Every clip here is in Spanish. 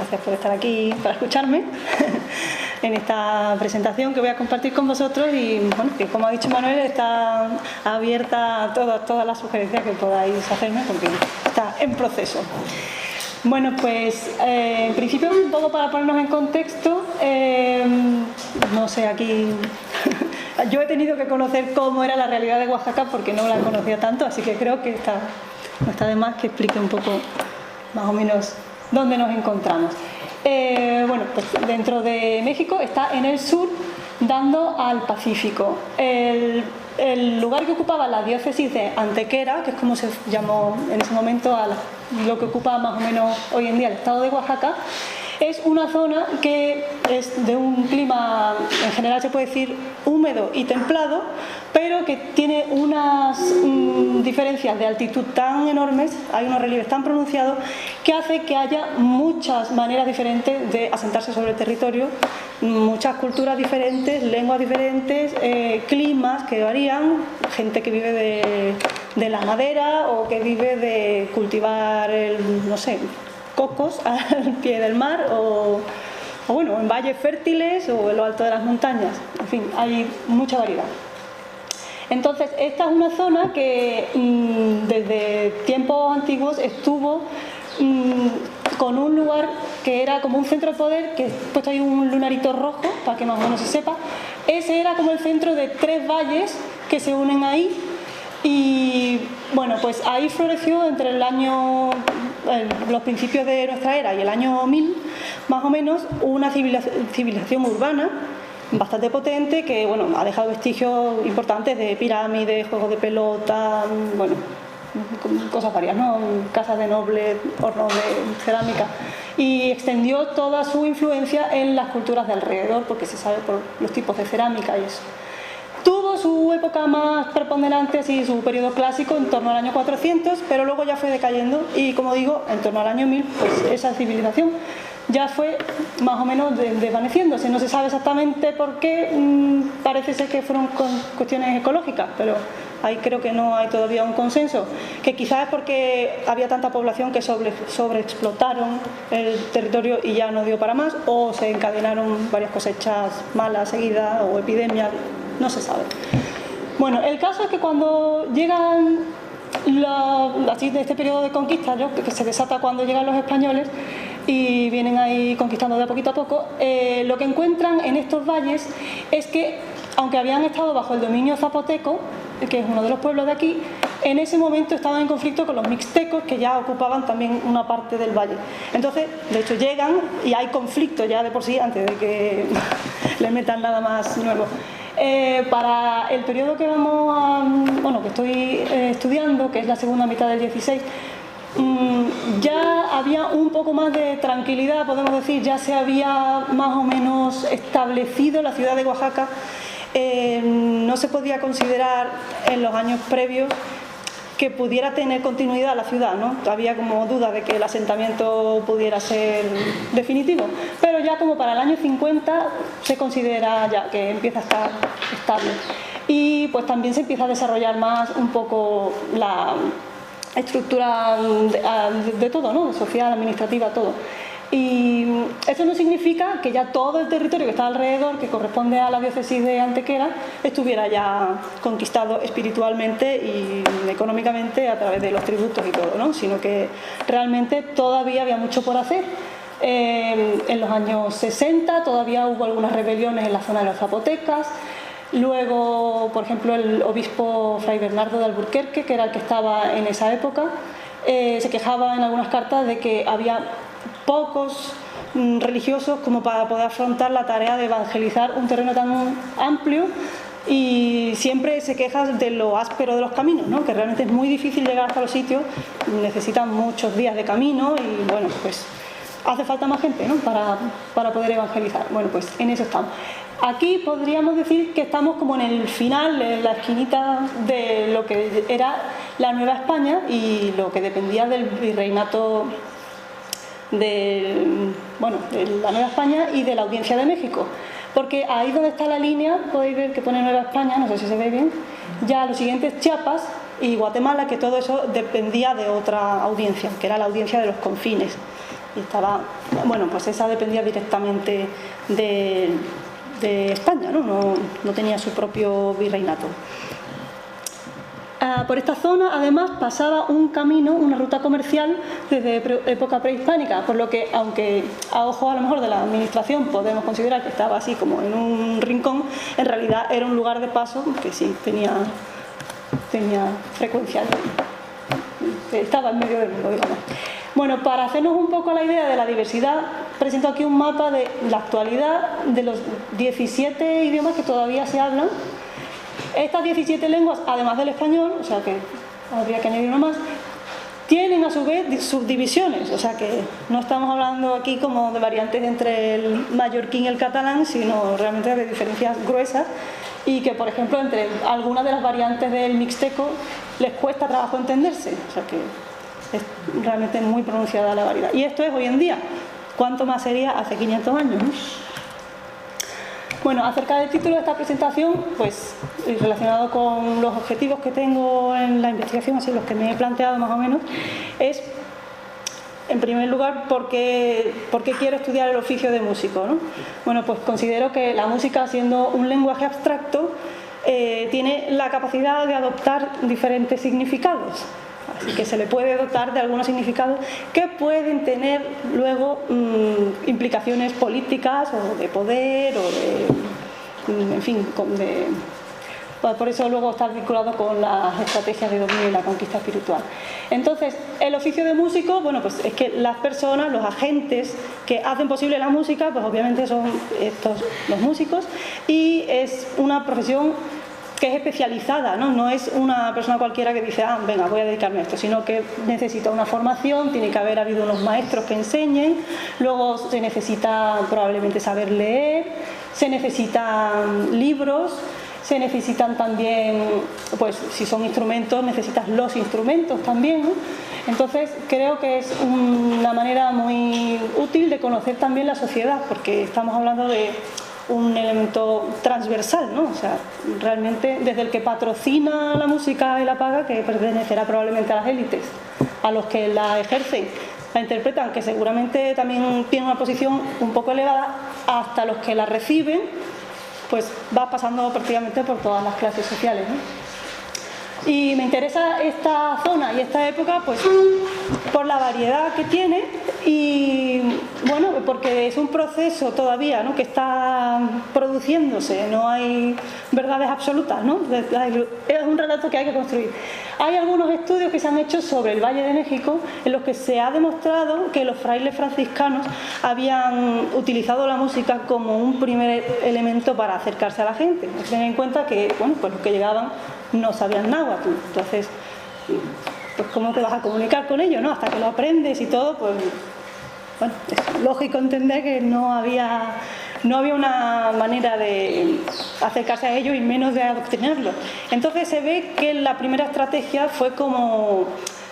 gracias por estar aquí, para escucharme en esta presentación que voy a compartir con vosotros y, bueno, que como ha dicho Manuel, está abierta a todas las sugerencias que podáis hacerme porque está en proceso. Bueno, pues en principio un poco para ponernos en contexto, no sé, aquí yo he tenido que conocer cómo era la realidad de Oaxaca porque no la conocía tanto, así que creo que no está de más que explique un poco más o menos dónde nos encontramos. Bueno, pues dentro de México está en el sur dando al Pacífico. El lugar que ocupaba la diócesis de Antequera, que es como se llamó en ese momento a lo que ocupa más o menos hoy en día el estado de Oaxaca, es una zona que es de un clima, en general se puede decir, húmedo y templado, pero que tiene unas diferencias de altitud tan enormes, hay unos relieves tan pronunciados, que hace que haya muchas maneras diferentes de asentarse sobre el territorio, muchas culturas diferentes, lenguas diferentes, climas que varían, gente que vive de la madera o que vive de cultivar, no sé, cocos al pie del mar o bueno, en valles fértiles o en lo alto de las montañas. En fin, hay mucha variedad. Entonces, esta es una zona que desde tiempos antiguos estuvo con un lugar que era como un centro de poder, que he puesto ahí un lunarito rojo para que más o menos se sepa. Ese era como el centro de 3 valles que se unen ahí. Y bueno, pues ahí floreció entre los principios de nuestra era y el año 1000, más o menos, una civilización urbana bastante potente que, bueno, ha dejado vestigios importantes de pirámides, juegos de pelota, bueno, cosas varias, ¿no? Casas de nobles, hornos de cerámica, y extendió toda su influencia en las culturas de alrededor, porque se sabe por los tipos de cerámica y eso. Tuvo su época más preponderante, así, su periodo clásico en torno al año 400, pero luego ya fue decayendo y, como digo, en torno al año 1000, pues esa civilización ya fue más o menos desvaneciéndose. No se sabe exactamente por qué, parece ser que fueron cuestiones ecológicas, pero ahí creo que no hay todavía un consenso, que quizás es porque había tanta población que sobreexplotaron el territorio y ya no dio para más, o se encadenaron varias cosechas malas seguidas o epidemias, no se sabe. Bueno, el caso es que cuando llegan así de este periodo de conquista, ¿no?, que se desata cuando llegan los españoles y vienen ahí conquistando de poquito a poco, lo que encuentran en estos valles es que, aunque habían estado bajo el dominio zapoteco, que es uno de los pueblos de aquí, en ese momento estaban en conflicto con los mixtecos, que ya ocupaban también una parte del valle. Entonces, de hecho, llegan y hay conflicto ya de por sí antes de que le metan nada más nuevo. Para el periodo que que estoy estudiando, que es la segunda mitad del 16, ya había un poco más de tranquilidad, podemos decir, ya se había más o menos establecido la ciudad de Oaxaca. No se podía considerar en los años previos que pudiera tener continuidad la ciudad, ¿no? Había como duda de que el asentamiento pudiera ser definitivo, pero ya como para el año 50 se considera ya que empieza a estar estable y pues también se empieza a desarrollar más un poco la estructura de todo, ¿no? Social, administrativa, todo. Y eso no significa que ya todo el territorio que está alrededor, que corresponde a la diócesis de Antequera, estuviera ya conquistado espiritualmente y económicamente a través de los tributos y todo, ¿no? Sino que realmente todavía había mucho por hacer. En los años 60 todavía hubo algunas rebeliones en la zona de los zapotecas. Luego, por ejemplo, el obispo Fray Bernardo de Alburquerque, que era el que estaba en esa época, se quejaba en algunas cartas de que había pocos religiosos como para poder afrontar la tarea de evangelizar un terreno tan amplio, y siempre se queja de lo áspero de los caminos, ¿no? Que realmente es muy difícil llegar hasta los sitios, necesitan muchos días de camino y bueno, pues hace falta más gente, ¿no? para poder evangelizar. Bueno, pues en eso estamos. Aquí podríamos decir que estamos como en el final, en la esquinita de lo que era la Nueva España y lo que dependía del virreinato de la Nueva España y de la Audiencia de México, porque ahí donde está la línea podéis ver que pone Nueva España, no sé si se ve bien, ya lo siguiente es Chiapas y Guatemala, que todo eso dependía de otra audiencia, que era la Audiencia de los Confines, y estaba, bueno, pues esa dependía directamente de España, no tenía su propio virreinato. Por esta zona, además, pasaba un camino, una ruta comercial desde época prehispánica, por lo que, aunque a ojo a lo mejor de la administración podemos considerar que estaba así como en un rincón, en realidad era un lugar de paso que sí tenía frecuencia, estaba en medio del mundo, digamos. Bueno, para hacernos un poco la idea de la diversidad, presento aquí un mapa de la actualidad de los 17 idiomas que todavía se hablan. Estas 17 lenguas, además del español, o sea que habría que añadir uno más, tienen a su vez subdivisiones, o sea que no estamos hablando aquí como de variantes entre el mallorquín y el catalán, sino realmente de diferencias gruesas, y que, por ejemplo, entre algunas de las variantes del mixteco les cuesta trabajo entenderse, o sea que es realmente muy pronunciada la variedad. Y esto es hoy en día. ¿Cuánto más sería hace 500 años? Bueno, acerca del título de esta presentación, pues relacionado con los objetivos que tengo en la investigación, así los que me he planteado más o menos, es, en primer lugar, ¿por qué quiero estudiar el oficio de músico, ¿no? Bueno, pues considero que la música, siendo un lenguaje abstracto, tiene la capacidad de adoptar diferentes significados. Así que se le puede dotar de algunos significados que pueden tener luego implicaciones políticas o de poder o de, en fin, por eso luego está vinculado con las estrategias de dominio y la conquista espiritual. Entonces, el oficio de músico, bueno, pues es que las personas, los agentes que hacen posible la música, pues obviamente son los músicos, y es una profesión que es especializada, ¿no? Es una persona cualquiera que dice, venga, voy a dedicarme a esto, sino que necesita una formación, tiene que haber habido unos maestros que enseñen, luego se necesita probablemente saber leer, se necesitan libros, se necesitan también, pues si son instrumentos, necesitas los instrumentos también, ¿no? Entonces creo que es una manera muy útil de conocer también la sociedad, porque estamos hablando de un elemento transversal, ¿no? O sea, realmente desde el que patrocina la música y la paga, que pertenecerá probablemente a las élites, a los que la ejercen, la interpretan, que seguramente también tienen una posición un poco elevada, hasta los que la reciben, pues va pasando prácticamente por todas las clases sociales, ¿no? Y me interesa esta zona y esta época pues por la variedad que tiene y bueno, porque es un proceso todavía, ¿no?, que está produciéndose, no hay verdades absolutas, ¿no? Es un relato que hay que construir. Hay algunos estudios que se han hecho sobre el Valle de México en los que se ha demostrado que los frailes franciscanos habían utilizado la música como un primer elemento para acercarse a la gente. Ten en cuenta que, bueno, pues los que llegaban no sabían náhuatl, entonces, pues ¿cómo te vas a comunicar con ellos, no? Hasta que lo aprendes y todo, pues, bueno, es lógico entender que no había una manera de acercarse a ellos y menos de adoctrinarlos. Entonces se ve que la primera estrategia fue como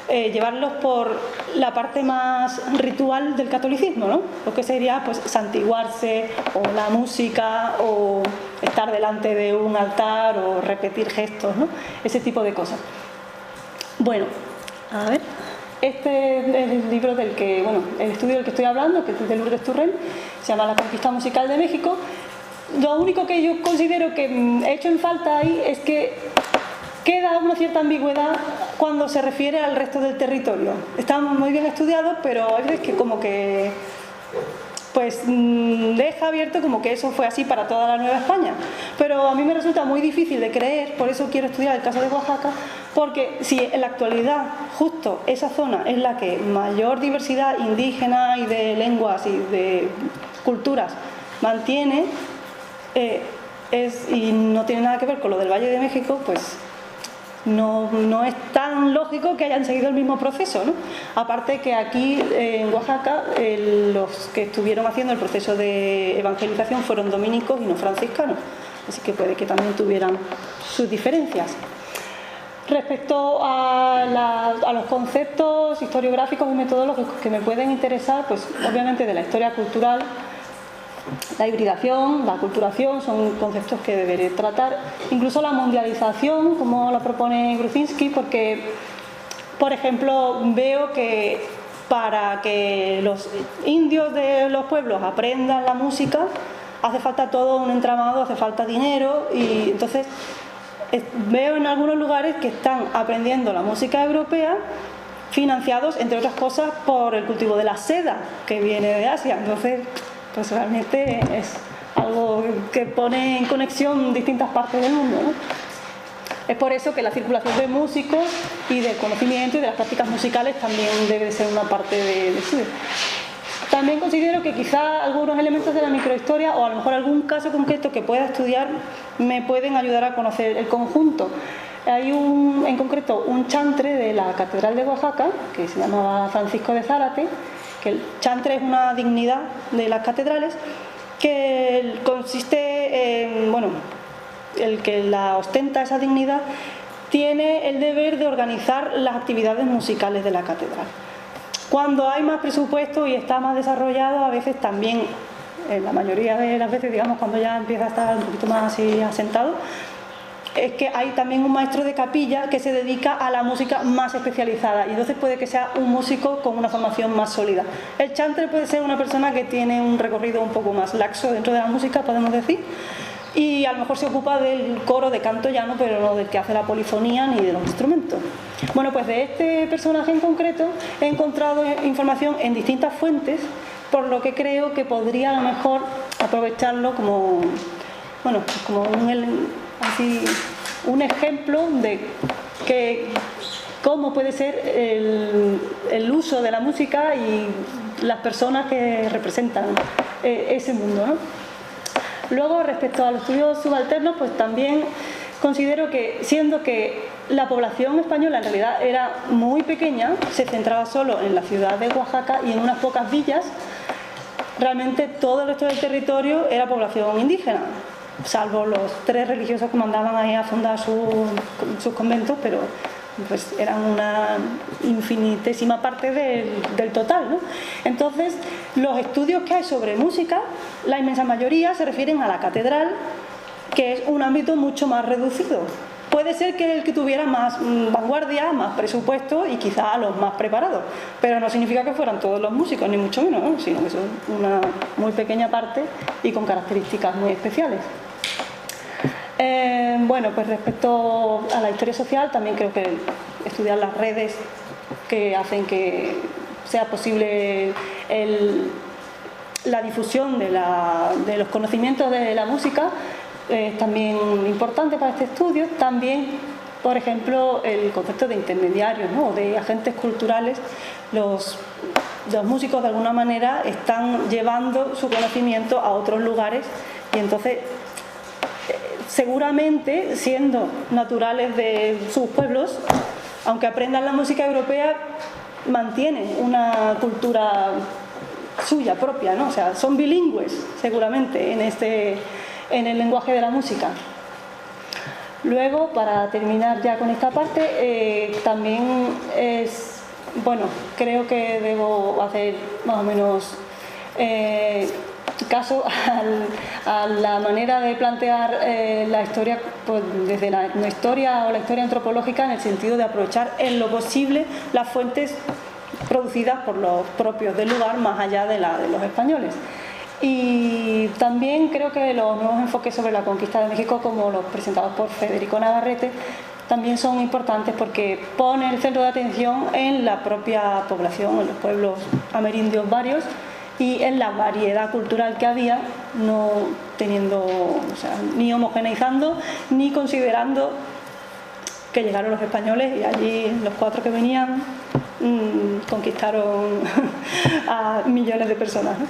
llevarlos por la parte más ritual del catolicismo, ¿no? Lo que sería pues santiguarse, o la música, o estar delante de un altar, o repetir gestos, ¿no? Ese tipo de cosas. Bueno, a ver, este es el libro del que, bueno, el estudio del que estoy hablando, que es de Lourdes Turrell, se llama La conquista musical de México. Lo único que yo considero que he hecho en falta ahí es que queda una cierta ambigüedad cuando se refiere al resto del territorio. Está muy bien estudiado, pero hay veces que como que pues deja abierto como que eso fue así para toda la Nueva España. Pero a mí me resulta muy difícil de creer, por eso quiero estudiar el caso de Oaxaca, porque si en la actualidad justo esa zona es la que mayor diversidad indígena y de lenguas y de culturas mantiene, y no tiene nada que ver con lo del Valle de México, pues no es tan lógico que hayan seguido el mismo proceso, ¿no? Aparte que aquí en Oaxaca los que estuvieron haciendo el proceso de evangelización fueron dominicos y no franciscanos, así que puede que también tuvieran sus diferencias. Respecto a los conceptos historiográficos y metodológicos que me pueden interesar, pues obviamente de la historia cultural, la hibridación, la aculturación son conceptos que deberé tratar, incluso la mundialización, como la propone Gruzinski, porque, por ejemplo, veo que para que los indios de los pueblos aprendan la música hace falta todo un entramado, hace falta dinero, y entonces veo en algunos lugares que están aprendiendo la música europea financiados, entre otras cosas, por el cultivo de la seda que viene de Asia. Entonces, pues realmente es algo que pone en conexión distintas partes del mundo, ¿no? Es por eso que la circulación de músicos y del conocimiento y de las prácticas musicales también debe ser una parte del estudio. También considero que quizá algunos elementos de la microhistoria o a lo mejor algún caso concreto que pueda estudiar me pueden ayudar a conocer el conjunto. Hay en concreto un chantre de la Catedral de Oaxaca que se llamaba Francisco de Zárate, que el chantre es una dignidad de las catedrales que consiste en, bueno, el que la ostenta esa dignidad tiene el deber de organizar las actividades musicales de la catedral. Cuando hay más presupuesto y está más desarrollado, a veces también, en la mayoría de las veces, digamos, cuando ya empieza a estar un poquito más así asentado, es que hay también un maestro de capilla que se dedica a la música más especializada y entonces puede que sea un músico con una formación más sólida. El chantre puede ser una persona que tiene un recorrido un poco más laxo dentro de la música, podemos decir, y a lo mejor se ocupa del coro de canto llano, pero no del que hace la polifonía ni de los instrumentos. Bueno, pues de este personaje en concreto he encontrado información en distintas fuentes, por lo que creo que podría a lo mejor aprovecharlo como, bueno, como un ejemplo de cómo puede ser el uso de la música y las personas que representan ese mundo, ¿no? Luego, respecto a los estudios subalternos, pues también considero que, siendo que la población española en realidad era muy pequeña, se centraba solo en la ciudad de Oaxaca y en unas pocas villas, realmente todo el resto del territorio era población indígena, salvo los 3 religiosos que mandaban ahí a fundar sus conventos, pero pues eran una infinitésima parte del total, ¿no? Entonces, los estudios que hay sobre música, la inmensa mayoría se refieren a la catedral, que es un ámbito mucho más reducido. Puede ser que el que tuviera más vanguardia, más presupuesto y quizá a los más preparados, pero no significa que fueran todos los músicos, ni mucho menos, ¿no? Sino que son una muy pequeña parte y con características muy especiales. Bueno, pues respecto a la historia social, también creo que estudiar las redes que hacen que sea posible la difusión de los conocimientos de la música es también importante para este estudio. También, por ejemplo, el concepto de intermediarios, ¿no? De agentes culturales. Los músicos de alguna manera están llevando su conocimiento a otros lugares y entonces seguramente, siendo naturales de sus pueblos, aunque aprendan la música europea, mantienen una cultura suya propia, ¿no? O sea, son bilingües seguramente en el lenguaje de la música. Luego, para terminar ya con esta parte, también bueno, creo que debo hacer más o menos caso a la manera de plantear la historia, pues, desde la etnohistoria o la historia antropológica, en el sentido de aprovechar en lo posible las fuentes producidas por los propios del lugar, más allá de los españoles. Y también creo que los nuevos enfoques sobre la conquista de México, como los presentados por Federico Navarrete, también son importantes porque ponen el centro de atención en la propia población, en los pueblos amerindios varios, y en la variedad cultural que había, no teniendo, o sea, ni homogeneizando ni considerando que llegaron los españoles y allí los 4 que venían conquistaron a millones de personas, ¿no?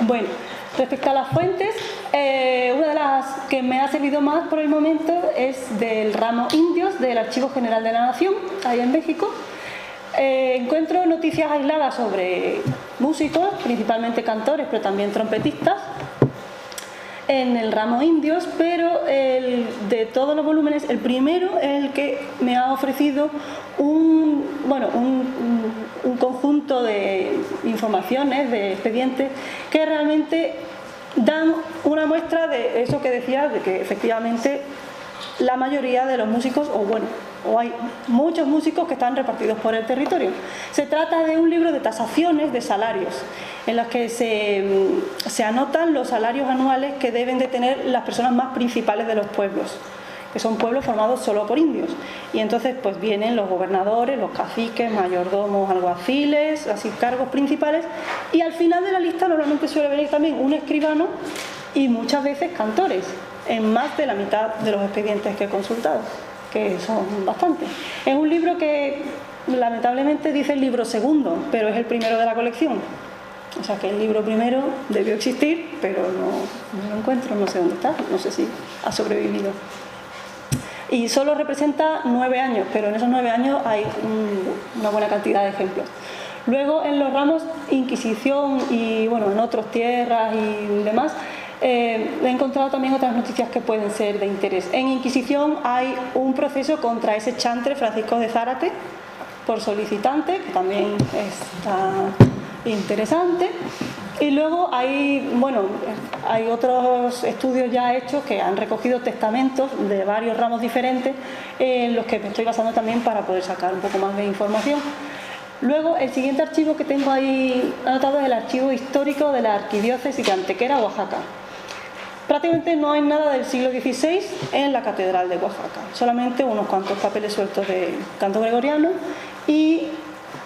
Bueno, respecto a las fuentes, una de las que me ha servido más por el momento es del ramo Indios del Archivo General de la Nación, ahí en México. Encuentro noticias aisladas sobre músicos, principalmente cantores, pero también trompetistas, en el ramo Indios, pero de todos los volúmenes, el primero es el que me ha ofrecido un conjunto de informaciones, de expedientes, que realmente dan una muestra de eso que decía, de que efectivamente la mayoría de los músicos, o bueno, o hay muchos músicos que están repartidos por el territorio. Se trata de un libro de tasaciones de salarios, en los que se anotan los salarios anuales que deben de tener las personas más principales de los pueblos, que son pueblos formados solo por indios. Y entonces pues vienen los gobernadores, los caciques, mayordomos, alguaciles, así cargos principales, y al final de la lista normalmente suele venir también un escribano y muchas veces cantores, en más de la mitad de los expedientes que he consultado, que son bastantes. Es un libro que lamentablemente dice el libro segundo, pero es el primero de la colección. O sea que el libro primero debió existir, pero no lo encuentro, no sé dónde está, no sé si ha sobrevivido. Y solo representa 9 años, pero en esos 9 años hay una buena cantidad de ejemplos. Luego en los ramos Inquisición y bueno, en otras tierras y demás, he encontrado también otras noticias que pueden ser de interés. En Inquisición hay un proceso contra ese chantre Francisco de Zárate por solicitante, que también está interesante. Y luego hay otros estudios ya hechos que han recogido testamentos de varios ramos diferentes, en los que me estoy basando también para poder sacar un poco más de información. Luego, el siguiente archivo que tengo ahí anotado es el archivo histórico de la Arquidiócesis de Antequera, Oaxaca. Prácticamente no hay nada del siglo XVI en la Catedral de Oaxaca, solamente unos cuantos papeles sueltos de canto gregoriano y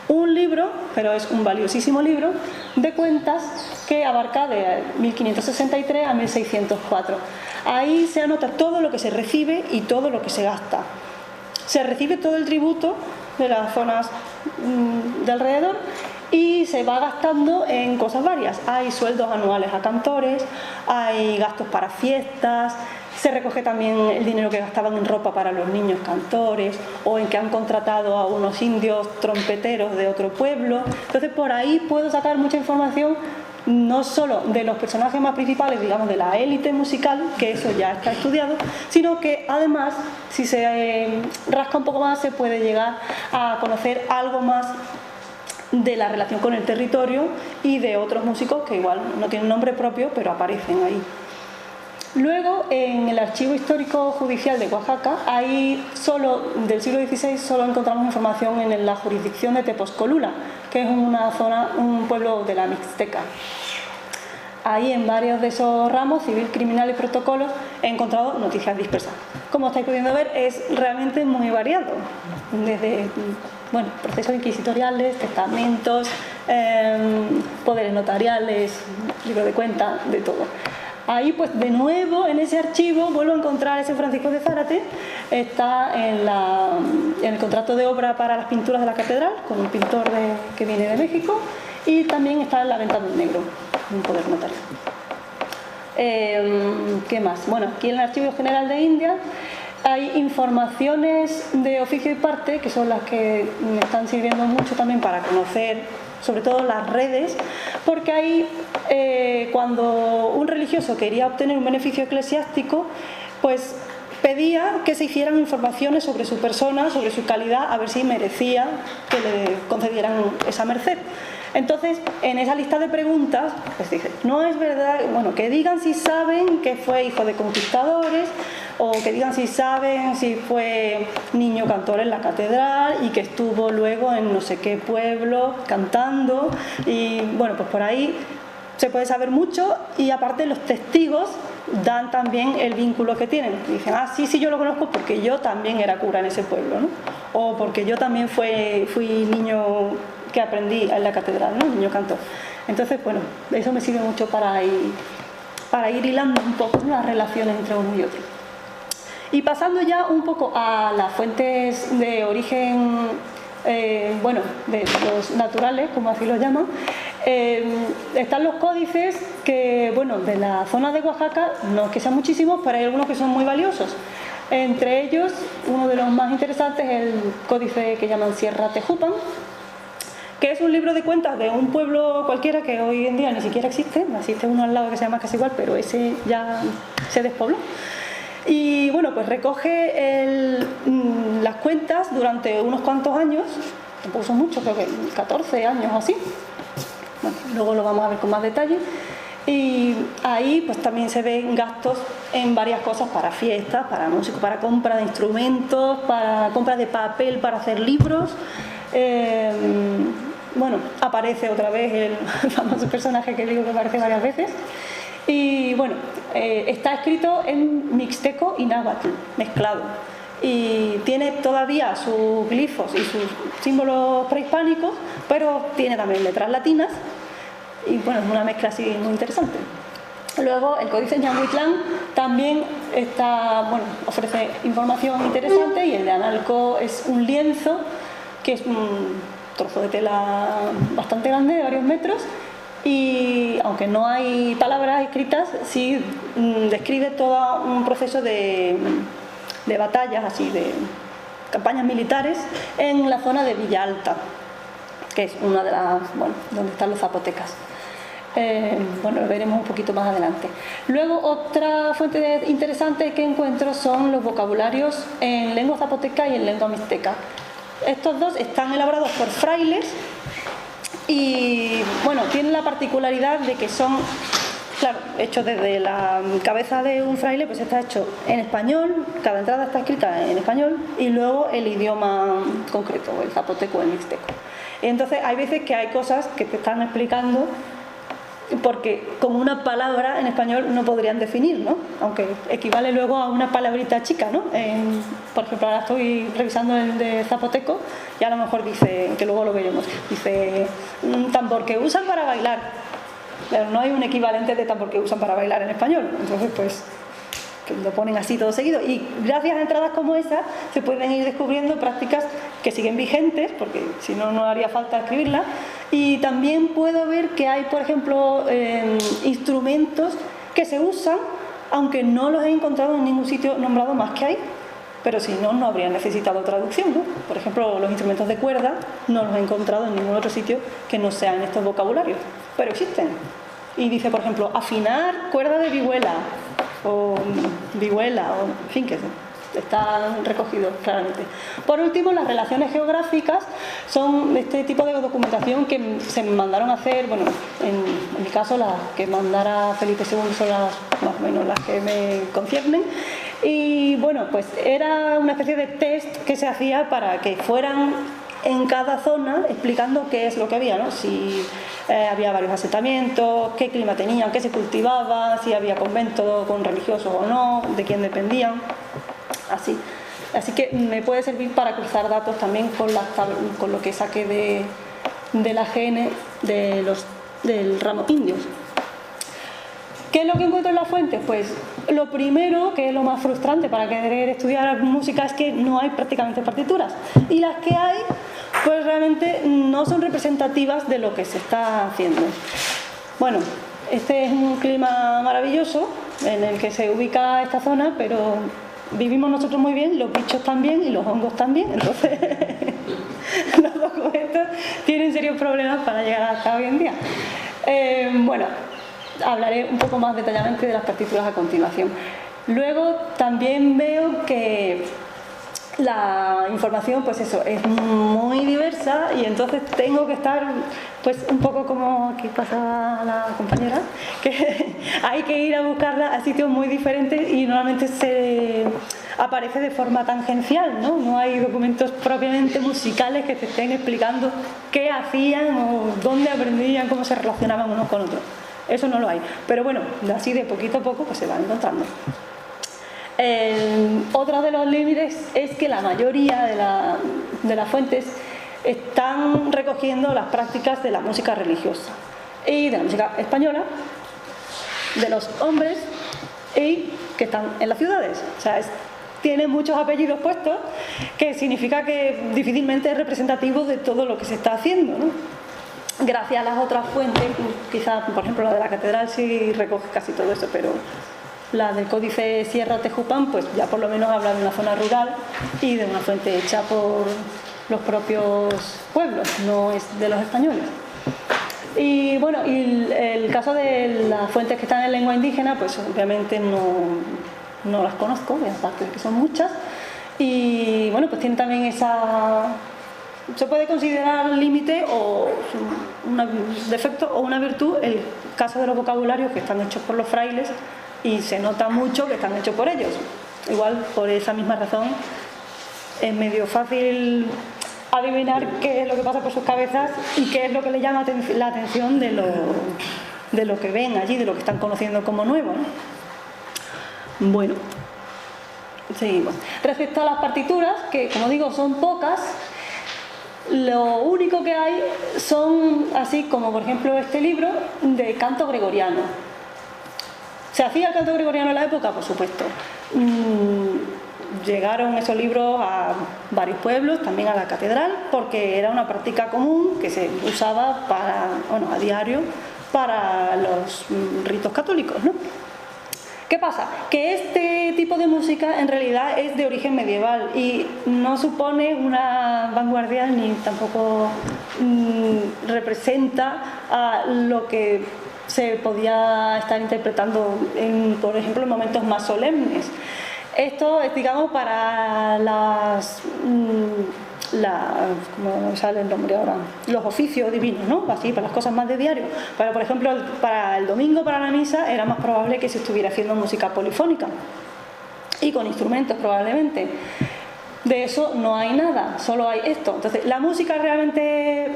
un libro, pero es un valiosísimo libro, de cuentas que abarca de 1563 a 1604. Ahí se anota todo lo que se recibe y todo lo que se gasta. Se recibe todo el tributo de las zonas de alrededor y se va gastando en cosas varias. Hay sueldos anuales a cantores, hay gastos para fiestas, se recoge también el dinero que gastaban en ropa para los niños cantores o en que han contratado a unos indios trompeteros de otro pueblo. Entonces por ahí puedo sacar mucha información, no solo de los personajes más principales, digamos de la élite musical, que eso ya está estudiado, sino que además, si se rasca un poco más, se puede llegar a conocer algo más de la relación con el territorio y de otros músicos que igual no tienen nombre propio, pero aparecen ahí. Luego, en el Archivo Histórico Judicial de Oaxaca, ahí del siglo XVI solo encontramos información en la jurisdicción de Tepozcolula, que es un pueblo de la Mixteca. Ahí en varios de esos ramos, civil, criminal y protocolos, he encontrado noticias dispersas. Como estáis pudiendo ver, es realmente muy variado, desde procesos inquisitoriales, testamentos, poderes notariales, libro de cuentas, de todo. Ahí, pues de nuevo, en ese archivo vuelvo a encontrar ese Francisco de Zárate. Está en el contrato de obra para las pinturas de la catedral, con un pintor que viene de México, y también está en la venta de un negro, un poder notario. ¿Qué más? Bueno, aquí en el Archivo General de India hay informaciones de oficio y parte, que son las que me están sirviendo mucho también para conocer sobre todo las redes, porque ahí cuando un religioso quería obtener un beneficio eclesiástico, pues pedía que se hicieran informaciones sobre su persona, sobre su calidad, a ver si merecía que le concedieran esa merced. Entonces, en esa lista de preguntas, pues dice, no es verdad, que digan si saben que fue hijo de conquistadores, o que digan si saben si fue niño cantor en la catedral y que estuvo luego en no sé qué pueblo cantando. Y bueno, pues por ahí se puede saber mucho, y aparte los testigos dan también el vínculo que tienen. Dicen, sí, yo lo conozco porque yo también era cura en ese pueblo, ¿no? O porque yo también fui niño que aprendí en la catedral, ¿no? Niño cantor. Entonces, bueno, eso me sirve mucho para ir hilando un poco las relaciones entre uno y otro. Y pasando ya un poco a las fuentes de origen, de los naturales, como así lo llaman, están los códices que, de la zona de Oaxaca, no es que sean muchísimos, pero hay algunos que son muy valiosos. Entre ellos, uno de los más interesantes es el códice que llaman Sierra Tejupan, que es un libro de cuentas de un pueblo cualquiera que hoy en día ni siquiera existe uno al lado que se llama casi igual, pero ese ya se despobló. Y bueno, pues recoge las cuentas durante unos cuantos años, tampoco son muchos, creo que 14 años o así. Bueno, luego lo vamos a ver con más detalle. Y ahí pues también se ven gastos en varias cosas, para fiestas, para músicos, para compra de instrumentos, para compra de papel para hacer libros. Bueno, aparece otra vez el famoso personaje que digo que aparece varias veces. Y bueno, está escrito en mixteco y náhuatl, mezclado. Y tiene todavía sus glifos y sus símbolos prehispánicos, pero tiene también letras latinas. Y bueno, es una mezcla así muy interesante. Luego el códice Ñahuitlán también ofrece información interesante, y el de Analco es un lienzo que es un trozo de tela bastante grande, de varios metros, y aunque no hay palabras escritas, sí describe todo un proceso de batallas, así de campañas militares en la zona de Villa Alta, que es una de las, donde están los zapotecas. Lo veremos un poquito más adelante. Luego, otra fuente interesante que encuentro son los vocabularios en lengua zapoteca y en lengua mixteca. Estos dos están elaborados por frailes y tienen la particularidad de que son, claro, hechos desde la cabeza de un fraile, pues está hecho en español, cada entrada está escrita en español, y luego el idioma concreto, el zapoteco o el mixteco. Y entonces hay veces que hay cosas que te están explicando porque con una palabra en español no podrían definir, ¿no? Aunque equivale luego a una palabrita chica, ¿no? Por ejemplo, ahora estoy revisando el de zapoteco y a lo mejor dice, que luego lo veremos, dice tambor que usan para bailar, pero no hay un equivalente de tambor que usan para bailar en español. Entonces pues que lo ponen así todo seguido, y gracias a entradas como esa se pueden ir descubriendo prácticas que siguen vigentes, porque si no, no haría falta escribirlas. Y también puedo ver que hay, por ejemplo, instrumentos que se usan, aunque no los he encontrado en ningún sitio nombrado más que ahí, pero si no, no habría necesitado traducción, ¿no? Por ejemplo, los instrumentos de cuerda no los he encontrado en ningún otro sitio que no sean estos vocabularios, pero existen. Y dice, por ejemplo, afinar cuerda de vihuela, o vihuela, o en fin, que están recogidos claramente. Por último, las relaciones geográficas son este tipo de documentación que se me mandaron a hacer, en mi caso las que mandara Felipe II son las más o menos las que me conciernen, y pues era una especie de test que se hacía para que fueran en cada zona explicando qué es lo que había, ¿no? Si había varios asentamientos, qué clima tenían, qué se cultivaba, si había convento con religiosos o no, de quién dependían, así que me puede servir para cruzar datos también con lo que saqué de la GN del ramo indios. ¿Qué es lo que encuentro en las fuentes? Pues lo primero, que es lo más frustrante para querer estudiar música, es que no hay prácticamente partituras, y las que hay pues realmente no son representativas de lo que se está haciendo. Este es un clima maravilloso en el que se ubica esta zona, pero vivimos nosotros muy bien, los bichos también y los hongos también, entonces los documentos tienen serios problemas para llegar hasta hoy en día. Hablaré un poco más detalladamente de las partituras a continuación. Luego también veo que la información, pues eso, es muy diversa, y entonces tengo que estar pues un poco como aquí pasaba la compañera, que hay que ir a buscarla a sitios muy diferentes, y normalmente se aparece de forma tangencial, ¿no? No hay documentos propiamente musicales que te estén explicando qué hacían o dónde aprendían, cómo se relacionaban unos con otros. Eso no lo hay, pero así de poquito a poco pues se van encontrando. Otro de los límites es que la mayoría de las fuentes están recogiendo las prácticas de la música religiosa y de la música española, de los hombres, y que están en las ciudades. O sea, tiene muchos apellidos puestos, que significa que difícilmente es representativo de todo lo que se está haciendo, ¿no? Gracias a las otras fuentes, quizás, por ejemplo, la de la catedral sí recoge casi todo eso, pero la del códice Sierra Tejupán, pues ya por lo menos habla de una zona rural y de una fuente hecha por los propios pueblos, no es de los españoles. Y y el caso de las fuentes que están en lengua indígena, pues obviamente no las conozco, aparte de que son muchas, y pues tienen también esa... Se puede considerar límite o un defecto o una virtud el caso de los vocabularios que están hechos por los frailes y se nota mucho que están hechos por ellos. Igual, por esa misma razón, es medio fácil adivinar qué es lo que pasa por sus cabezas y qué es lo que le llama la atención de lo que ven allí, de lo que están conociendo como nuevo, ¿no? Bueno, seguimos. Respecto a las partituras, que como digo son pocas, lo único que hay son, así como por ejemplo este libro, de canto gregoriano. ¿Se hacía el canto gregoriano en la época? Por supuesto. Llegaron esos libros a varios pueblos, también a la catedral, porque era una práctica común que se usaba a diario para los ritos católicos, ¿no? ¿Qué pasa? Que este tipo de música en realidad es de origen medieval y no supone una vanguardia ni tampoco representa a lo que se podía estar interpretando por ejemplo, en momentos más solemnes. Esto es, digamos, para ¿cómo sale el nombre ahora? Los oficios divinos, ¿no? Así, para las cosas más de diario. Pero, por ejemplo, para el domingo, para la misa, era más probable que se estuviera haciendo música polifónica. Y con instrumentos, probablemente. De eso no hay nada, solo hay esto. Entonces, la música realmente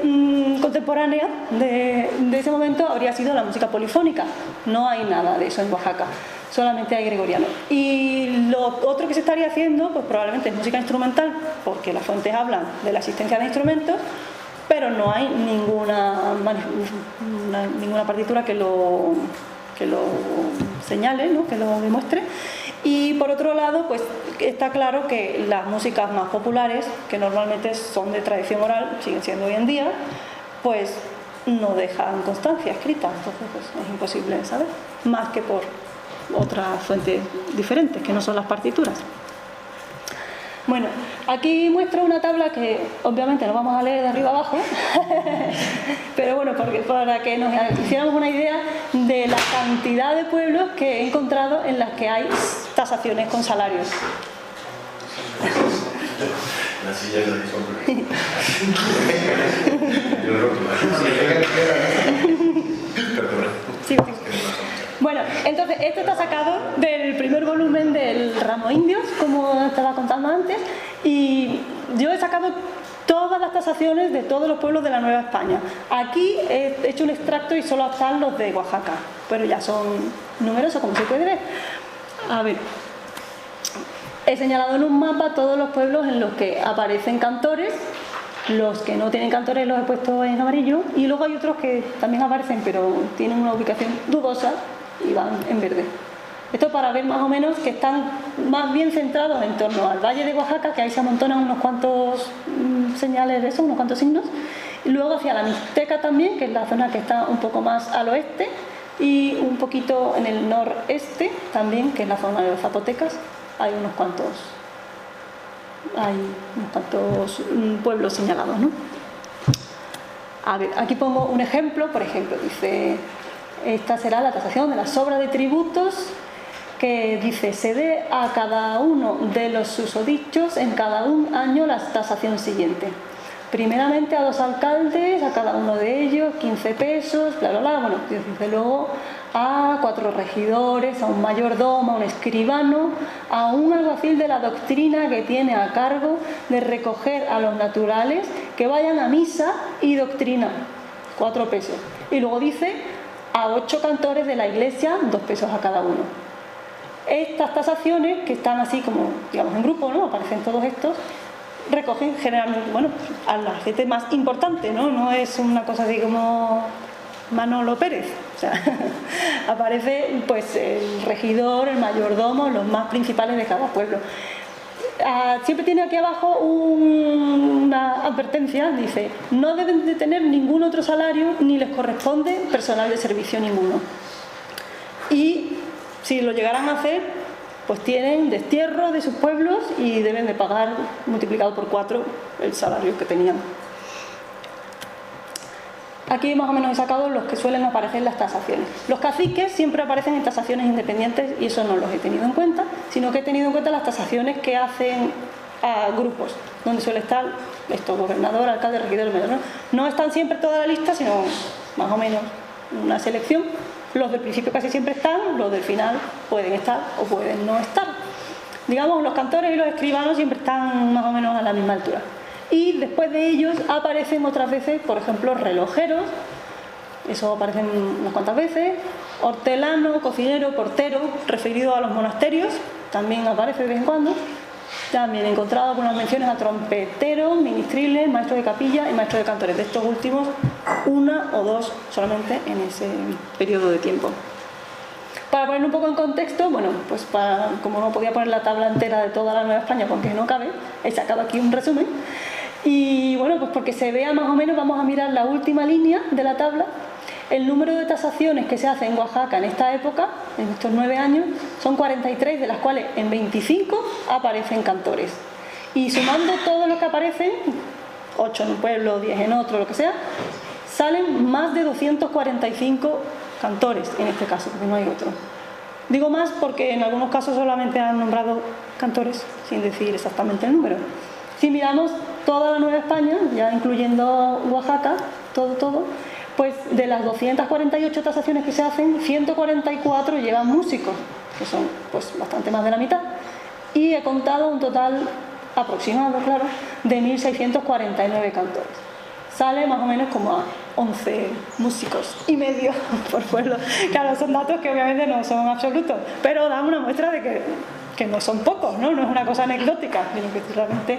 contemporánea de ese momento habría sido la música polifónica. No hay nada de eso en Oaxaca. Solamente hay gregoriano. Y lo otro que se estaría haciendo, pues probablemente es música instrumental, porque las fuentes hablan de la existencia de instrumentos, pero no hay ninguna partitura que lo señale, ¿no? Que lo demuestre. Y por otro lado, pues está claro que las músicas más populares, que normalmente son de tradición oral, siguen siendo hoy en día, pues no dejan constancia escrita, entonces pues es imposible saber, más que por otras fuentes diferentes que no son las partituras. Bueno, aquí muestro una tabla que obviamente no vamos a leer de arriba abajo, pero bueno, para que nos hiciéramos una idea de la cantidad de pueblos que he encontrado en las que hay tasaciones con salarios. La silla es la que son. Sí. Bueno, entonces esto está sacado del primer volumen del Ramo Indios, como estaba contando antes, y yo he sacado todas las tasaciones de todos los pueblos de la Nueva España. Aquí he hecho un extracto y solo están los de Oaxaca, pero ya son numerosos, como se puede ver. A ver, he señalado en un mapa todos los pueblos en los que aparecen cantores. Los que no tienen cantores los he puesto en amarillo y luego hay otros que también aparecen pero tienen una ubicación dudosa y van en verde. Esto para ver más o menos que están más bien centrados en torno al Valle de Oaxaca, que ahí se amontonan unos cuantos señales de eso, unos cuantos signos, y luego hacia la Mixteca también, que es la zona que está un poco más al oeste, y un poquito en el noreste también, que es la zona de los zapotecas, hay unos cuantos pueblos señalados, ¿no? A ver, aquí pongo un ejemplo, por ejemplo, dice, esta será la tasación de la sobra de tributos, que dice, se dé a cada uno de los susodichos en cada un año la tasación siguiente. Primeramente a 2 alcaldes, a cada uno de ellos 15 pesos, bla, bla, bla. Bueno, dice luego a 4 regidores, a un mayordomo, a un escribano, a un alguacil de la doctrina que tiene a cargo de recoger a los naturales que vayan a misa y doctrina, 4 pesos. Y luego dice a 8 cantores de la iglesia, 2 pesos a cada uno. Estas tasaciones, que están así como, digamos, en grupo, ¿no? Aparecen todos estos, recogen generalmente, bueno, a la gente más importante, ¿no? No es una cosa así como Manolo Pérez, o sea, aparece pues el regidor, el mayordomo, los más principales de cada pueblo. Siempre tiene aquí abajo una advertencia, dice, no deben de tener ningún otro salario ni les corresponde personal de servicio ninguno. Y si lo llegaran a hacer, pues tienen destierro de sus pueblos y deben de pagar multiplicado por 4 el salario que tenían. Aquí más o menos he sacado los que suelen aparecer en las tasaciones. Los caciques siempre aparecen en tasaciones independientes y eso no los he tenido en cuenta, sino que he tenido en cuenta las tasaciones que hacen a grupos, donde suele estar gobernador, alcalde, regidor, mayor. No están siempre toda la lista, sino más o menos una selección. Los del principio casi siempre están, los del final pueden estar o pueden no estar. Digamos, los cantores y los escribanos siempre están más o menos a la misma altura. Y después de ellos aparecen otras veces, por ejemplo, relojeros, eso aparecen unas cuantas veces, hortelano, cocinero, portero, referido a los monasterios, también aparece de vez en cuando. También he encontrado algunas menciones a trompeteros, ministriles, maestros de capilla y maestros de cantores. De estos últimos, una o dos solamente en ese periodo de tiempo. Para poner un poco en contexto, bueno, pues como no podía poner la tabla entera de toda la Nueva España porque no cabe, he sacado aquí un resumen. Y bueno, pues porque se vea más o menos, vamos a mirar la última línea de la tabla. El número de tasaciones que se hace en Oaxaca en esta época, en estos 9 años, son 43, de las cuales en 25 aparecen cantores. Y sumando todos los que aparecen, 8 en un pueblo, 10 en otro, lo que sea, salen más de 245 cantores en este caso, porque no hay otro. Digo más porque en algunos casos solamente han nombrado cantores, sin decir exactamente el número. Si miramos toda la Nueva España, ya incluyendo Oaxaca, todo, pues de las 248 tasaciones que se hacen, 144 llevan músicos, que son pues bastante más de la mitad, y he contado un total aproximado, claro, de 1.649 cantores. Sale más o menos como a 11 músicos y medio por pueblo. Claro, son datos que obviamente no son absolutos, pero dan una muestra de que no son pocos, ¿no? No es una cosa anecdótica, sino que realmente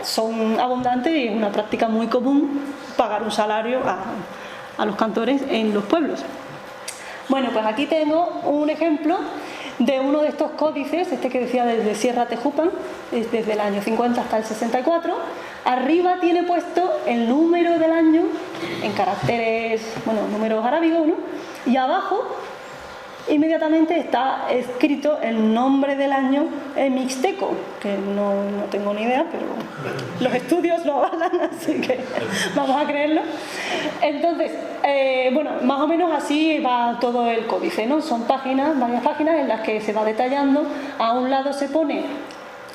son abundantes y es una práctica muy común pagar un salario a los cantores en los pueblos. Bueno, pues aquí tengo un ejemplo de uno de estos códices, este que decía desde Sierra Tejupan, desde el año 50 hasta el 64. Arriba tiene puesto el número del año en caracteres, bueno, números arábigos, ¿no? Y abajo inmediatamente está escrito el nombre del año en mixteco, que no tengo ni idea, pero los estudios lo avalan, así que vamos a creerlo. Entonces, bueno, más o menos así va todo el códice, ¿no? Son páginas, varias páginas en las que se va detallando. A un lado se pone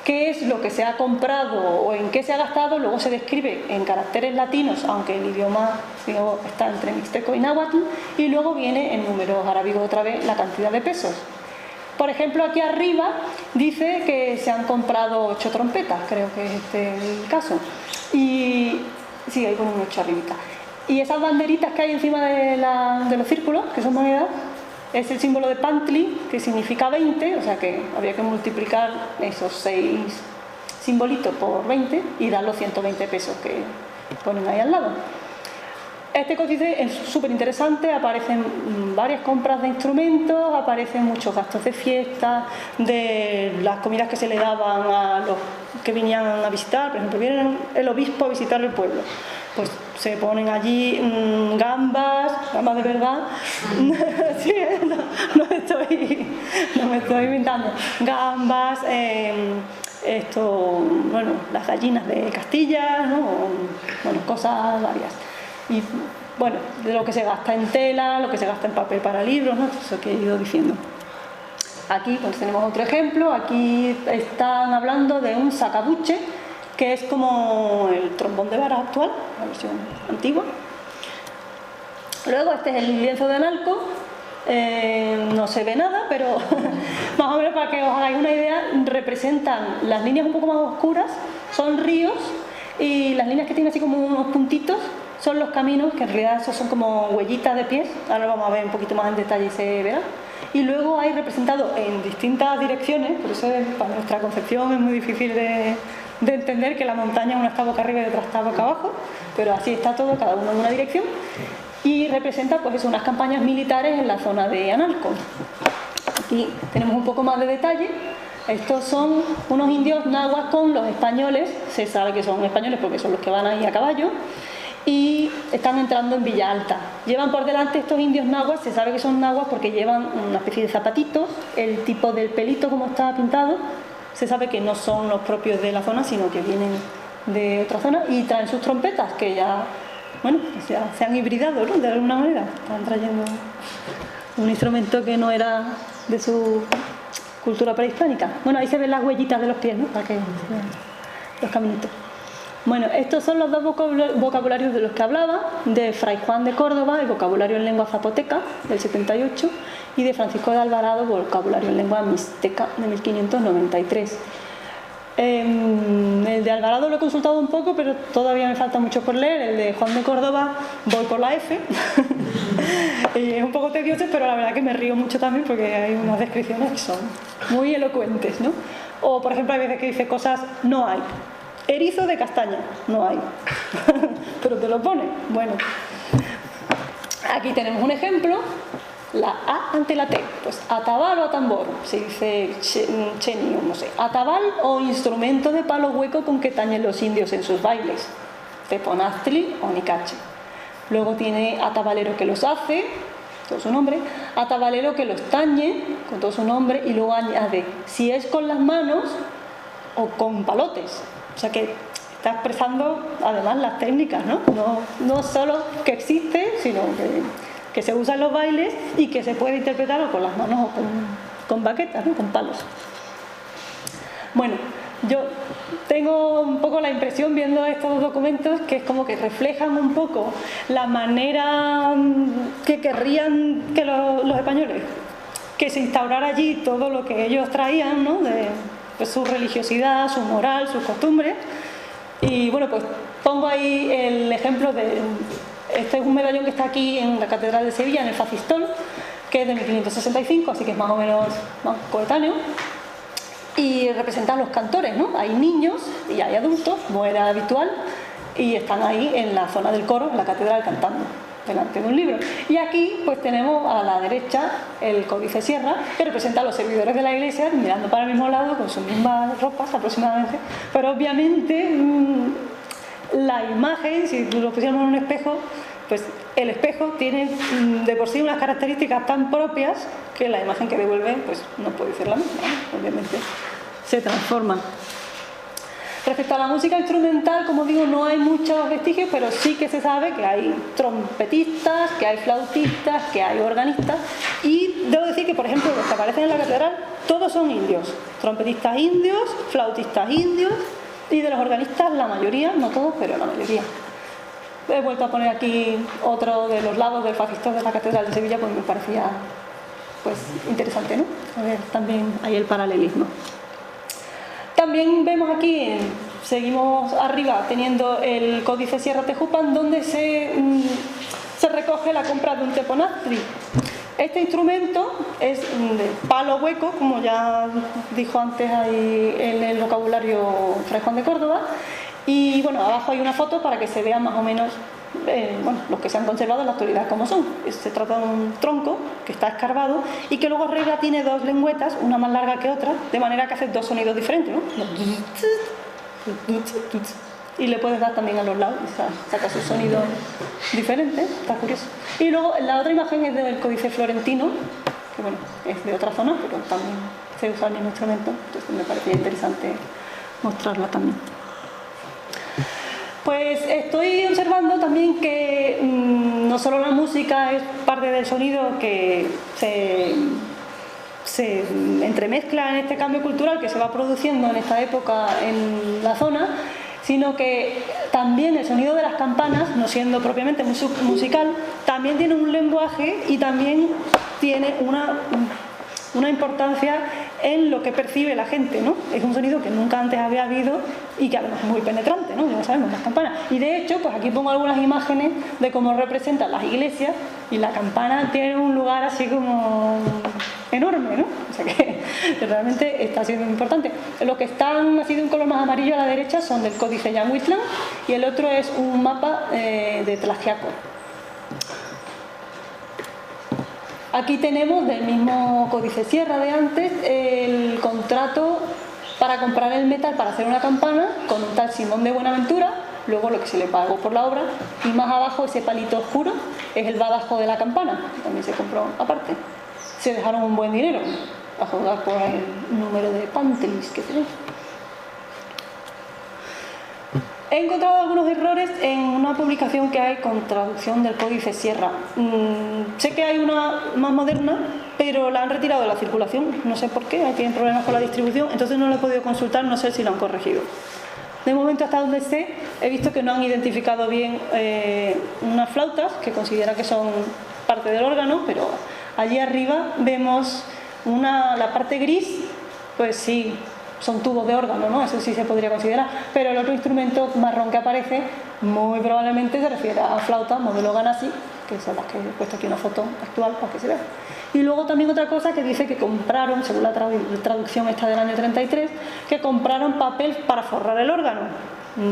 qué es lo que se ha comprado o en qué se ha gastado, luego se describe en caracteres latinos, aunque el idioma está entre mixteco y náhuatl, y luego viene en números arábigos otra vez la cantidad de pesos. Por ejemplo, aquí arriba dice que se han comprado 8 trompetas, creo que es este el caso, y sí, ahí ponen 8 arribita. Y esas banderitas que hay encima de los círculos, que son monedas, es el símbolo de Pantli, que significa 20, o sea que habría que multiplicar esos 6 simbolitos por 20 y dar los 120 pesos que ponen ahí al lado. Este códice es súper interesante, aparecen varias compras de instrumentos, aparecen muchos gastos de fiesta, de las comidas que se le daban a los que venían a visitar. Por ejemplo, viene el obispo a visitar el pueblo, pues se ponen allí gambas de verdad. Sí, no me estoy inventando. Gambas, bueno, las gallinas de Castilla, ¿no? Bueno, cosas varias. Y bueno, de lo que se gasta en tela, lo que se gasta en papel para libros, ¿no? Eso que he ido diciendo. Aquí pues tenemos otro ejemplo. Aquí están hablando de un sacabuche, que es como el trombón de vara actual, la versión antigua. Luego este es el lienzo de Analco. No se ve nada, pero más o menos para que os hagáis una idea, representan las líneas un poco más oscuras, son ríos, y las líneas que tienen así como unos puntitos son los caminos, que en realidad esos son como huellitas de pies. Ahora vamos a ver un poquito más en detalle y se verá. Y luego hay representado en distintas direcciones, por eso para nuestra concepción es muy difícil de entender que la montaña una está boca arriba y otra está boca abajo, pero así está todo, cada uno en una dirección, y representa pues eso, unas campañas militares en la zona de Analco. Aquí tenemos un poco más de detalle. Estos son unos indios nahuas con los españoles, se sabe que son españoles porque son los que van ahí a caballo, y están entrando en Villa Alta. Llevan por delante estos indios nahuas, se sabe que son nahuas porque llevan una especie de zapatitos, el tipo del pelito como está pintado, se sabe que no son los propios de la zona, sino que vienen de otra zona, y traen sus trompetas, que ya, bueno, ya se han hibridado, ¿no? De alguna manera, están trayendo un instrumento que no era de su cultura prehispánica. Bueno, ahí se ven las huellitas de los pies, ¿no? Para que vean los caminitos. Bueno, estos son los dos vocabularios de los que hablaba, de Fray Juan de Córdoba, el vocabulario en lengua zapoteca, del 78, y de Francisco de Alvarado, vocabulario en lengua mixteca, de 1593. El de Alvarado lo he consultado un poco, pero todavía me falta mucho por leer. El de Juan de Córdoba voy por la F. Y es un poco tedioso, pero la verdad que me río mucho también porque hay unas descripciones que son muy elocuentes, ¿no? O, por ejemplo, hay veces que dice cosas, no hay. Erizo de castaña, no hay. Pero te lo pone. Bueno, aquí tenemos un ejemplo. La A ante la T, pues atabal o atambor, se dice cheni, no sé. Atabal o instrumento de palo hueco con que tañen los indios en sus bailes, teponaztli o nicache. Luego tiene atabalero que los hace, todo su nombre, atabalero que los tañe, con todo su nombre, y luego añade si es con las manos o con palotes. O sea que está expresando además las técnicas, ¿no? No solo que existe, sino que se usa en los bailes y que se puede interpretar o con las manos o con baquetas, ¿no? Con palos. Bueno, yo tengo un poco la impresión viendo estos documentos que es como que reflejan un poco la manera que querrían que los españoles, que se instaurara allí todo lo que ellos traían, ¿no? De pues, su religiosidad, su moral, sus costumbres. Y bueno, pues pongo ahí el ejemplo de... Este es un medallón que está aquí en la Catedral de Sevilla, en el Facistol, que es de 1565, así que es más o menos más coetáneo. Y representa a los cantores, ¿no? Hay niños y hay adultos, como era habitual, y están ahí en la zona del coro, en la catedral, cantando delante de un libro. Y aquí pues tenemos a la derecha el Códice Sierra, que representa a los servidores de la iglesia mirando para el mismo lado con sus mismas ropas aproximadamente, pero obviamente la imagen, si lo pusiéramos en un espejo, pues el espejo tiene de por sí unas características tan propias que la imagen que devuelve pues no puede ser la misma, ¿no? Obviamente se transforma. Respecto a la música instrumental, como digo, no hay muchos vestigios, pero sí que se sabe que hay trompetistas, que hay flautistas, que hay organistas, y debo decir que, por ejemplo, los que aparecen en la catedral, todos son indios, trompetistas indios, flautistas indios, y de los organistas la mayoría, no todos, pero la mayoría. He vuelto a poner aquí otro de los lados del Facistol de la Catedral de Sevilla, pues me parecía pues interesante, ¿no? A ver, también hay el paralelismo. También vemos aquí, seguimos arriba teniendo el Códice Sierra Tejupan, donde se recoge la compra de un teponaztli. Este instrumento es de palo hueco, como ya dijo antes ahí en el vocabulario Fray Juan de Córdoba, y bueno, abajo hay una foto para que se vea más o menos bueno, los que se han conservado en la actualidad como son. Se trata de un tronco que está escarbado y que luego arriba tiene dos lengüetas, una más larga que otra, de manera que hace dos sonidos diferentes, ¿no? Y le puedes dar también a los lados y saca su sonido diferente, está curioso. Y luego la otra imagen es del Códice Florentino, que bueno, es de otra zona, pero también se usa el mismo instrumento, entonces me parecía interesante mostrarla también. Pues estoy observando también que no solo la música es parte del sonido que se entremezcla en este cambio cultural que se va produciendo en esta época en la zona, sino que también el sonido de las campanas, no siendo propiamente musical, también tiene un lenguaje y también tiene una importancia en lo que percibe la gente, ¿no? Es un sonido que nunca antes había habido y que además es muy penetrante, ¿no? Ya lo sabemos, las campanas. Y de hecho, pues aquí pongo algunas imágenes de cómo representan las iglesias y la campana tiene un lugar así como enorme, ¿no? O sea que realmente está siendo muy importante. Los que están así de un color más amarillo a la derecha son del Códice Yanguitlán y el otro es un mapa de Tlaxiaco. Aquí tenemos del mismo Códice Sierra de antes el contrato para comprar el metal para hacer una campana con un tal Simón de Buenaventura, luego lo que se le pagó por la obra, y más abajo ese palito oscuro es el badajo de la campana, que también se compró aparte. Se dejaron un buen dinero a jugar por el número de pantelis que tenéis. He encontrado algunos errores en una publicación que hay con traducción del Códice Sierra. Sé que hay una más moderna, pero la han retirado de la circulación. No sé por qué, ahí tienen problemas con la distribución, entonces no lo he podido consultar, no sé si lo han corregido. De momento, hasta donde sé, he visto que no han identificado bien unas flautas que consideran que son parte del órgano, pero allí arriba vemos la parte gris, pues sí, son tubos de órgano, ¿no? Eso sí se podría considerar, pero el otro instrumento marrón que aparece muy probablemente se refiere a flauta modelo Ganassi, que son las que he puesto aquí una foto actual para que se vea. Y luego también otra cosa que dice que compraron, según la traducción esta del año 33, que compraron papel para forrar el órgano.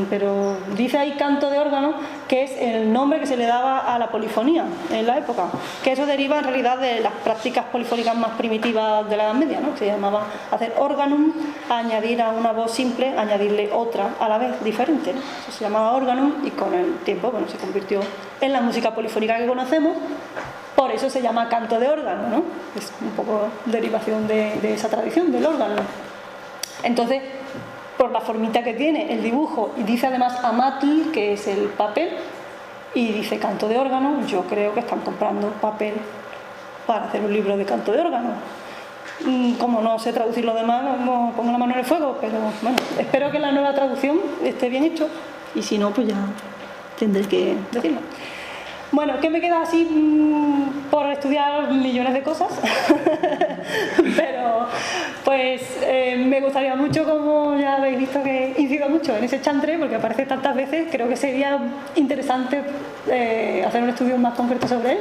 Pero dice ahí canto de órgano, que es el nombre que se le daba a la polifonía en la época, que eso deriva en realidad de las prácticas polifónicas más primitivas de la Edad Media, ¿no? Se llamaba hacer organum, añadir a una voz simple, añadirle otra a la vez diferente, ¿no? Eso se llamaba organum y con el tiempo, bueno, se convirtió en la música polifónica que conocemos. Por eso se llama canto de órgano, ¿no? Es un poco derivación de esa tradición del órgano. Entonces, por la formita que tiene el dibujo, y dice además amatl, que es el papel, y dice canto de órgano, yo creo que están comprando papel para hacer un libro de canto de órgano. Como no sé traducir lo demás, no pongo la mano en el fuego, pero bueno, espero que la nueva traducción esté bien hecho, y si no, pues ya tendré que decirlo. Bueno, ¿qué me queda así por estudiar millones de cosas? Pero pues me gustaría mucho, como ya habéis visto que incido mucho en ese chantre, porque aparece tantas veces, creo que sería interesante hacer un estudio más concreto sobre él.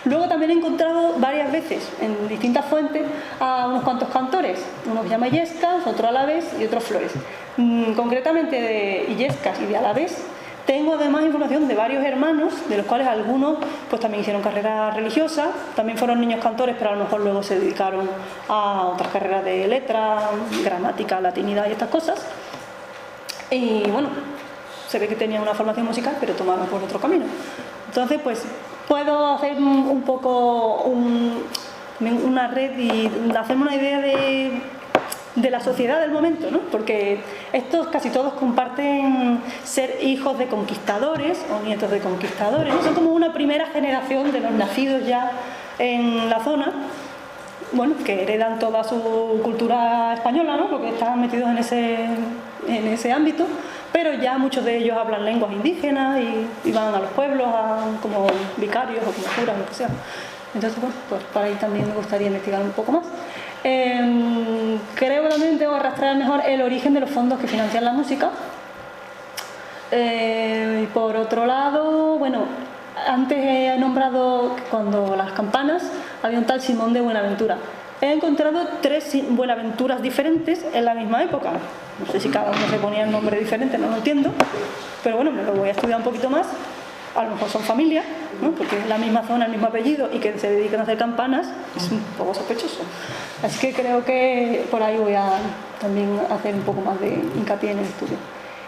Luego también he encontrado varias veces en distintas fuentes a unos cuantos cantores, uno que se llama Illescas, otro Alavés y otro Flores. Concretamente de Illescas y de Alavés tengo además información de varios hermanos, de los cuales algunos pues también hicieron carrera religiosa, también fueron niños cantores, pero a lo mejor luego se dedicaron a otras carreras de letra, gramática, latinidad y estas cosas. Y bueno, se ve que tenían una formación musical, pero tomaron por otro camino. Entonces, pues puedo hacer un poco una red y hacerme una idea de la sociedad del momento, ¿no? Porque estos casi todos comparten ser hijos de conquistadores o nietos de conquistadores, ¿no? Son como una primera generación de los nacidos ya en la zona, bueno, que heredan toda su cultura española, ¿no? Porque están metidos en ese ámbito, pero ya muchos de ellos hablan lenguas indígenas y van a los pueblos como vicarios o como curas, lo que sea. Entonces, bueno, pues para ahí también me gustaría investigar un poco más. Creo que también tengo que arrastrar mejor el origen de los fondos que financian la música. Y por otro lado, bueno, antes he nombrado que cuando las campanas había un tal Simón de Buenaventura. He encontrado 3 Buenaventuras diferentes en la misma época. No sé si cada uno se ponía el nombre diferente, no lo entiendo, pero bueno, me lo voy a estudiar un poquito más. A lo mejor son familia, ¿no? Porque es la misma zona, el mismo apellido y que se dedican a hacer campanas, es un poco sospechoso. Así que creo que por ahí voy a también hacer un poco más de hincapié en el estudio.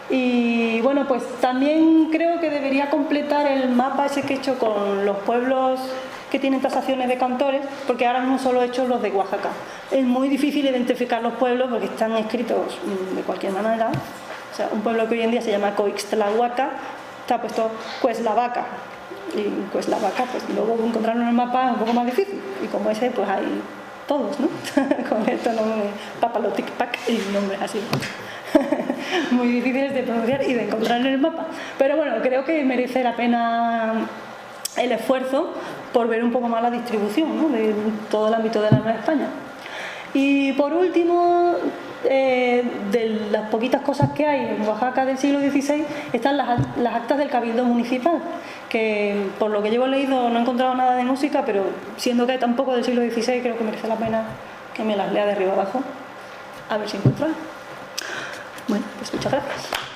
Y bueno, pues también creo que debería completar el mapa ese que he hecho con los pueblos que tienen tasaciones de cantores, porque ahora mismo solo he hecho los de Oaxaca. Es muy difícil identificar los pueblos porque están escritos de cualquier manera. O sea, un pueblo que hoy en día se llama Coixtlahuaca, está puesto Cueslavaca, y Cueslavaca, pues luego encontrarlo en el mapa es un poco más difícil, y como ese pues hay todos, ¿no? Con estos nombres Papaloticpac y nombres así muy difíciles de pronunciar y de encontrar en el mapa, pero bueno, creo que merece la pena el esfuerzo por ver un poco más la distribución, ¿no? De todo el ámbito de la Nueva España. Y por último, de las poquitas cosas que hay en Oaxaca del siglo XVI están las actas del Cabildo Municipal, que por lo que llevo leído no he encontrado nada de música, pero siendo que hay tan poco del siglo XVI, creo que merece la pena que me las lea de arriba abajo, a ver si encuentro. Bueno, pues muchas gracias.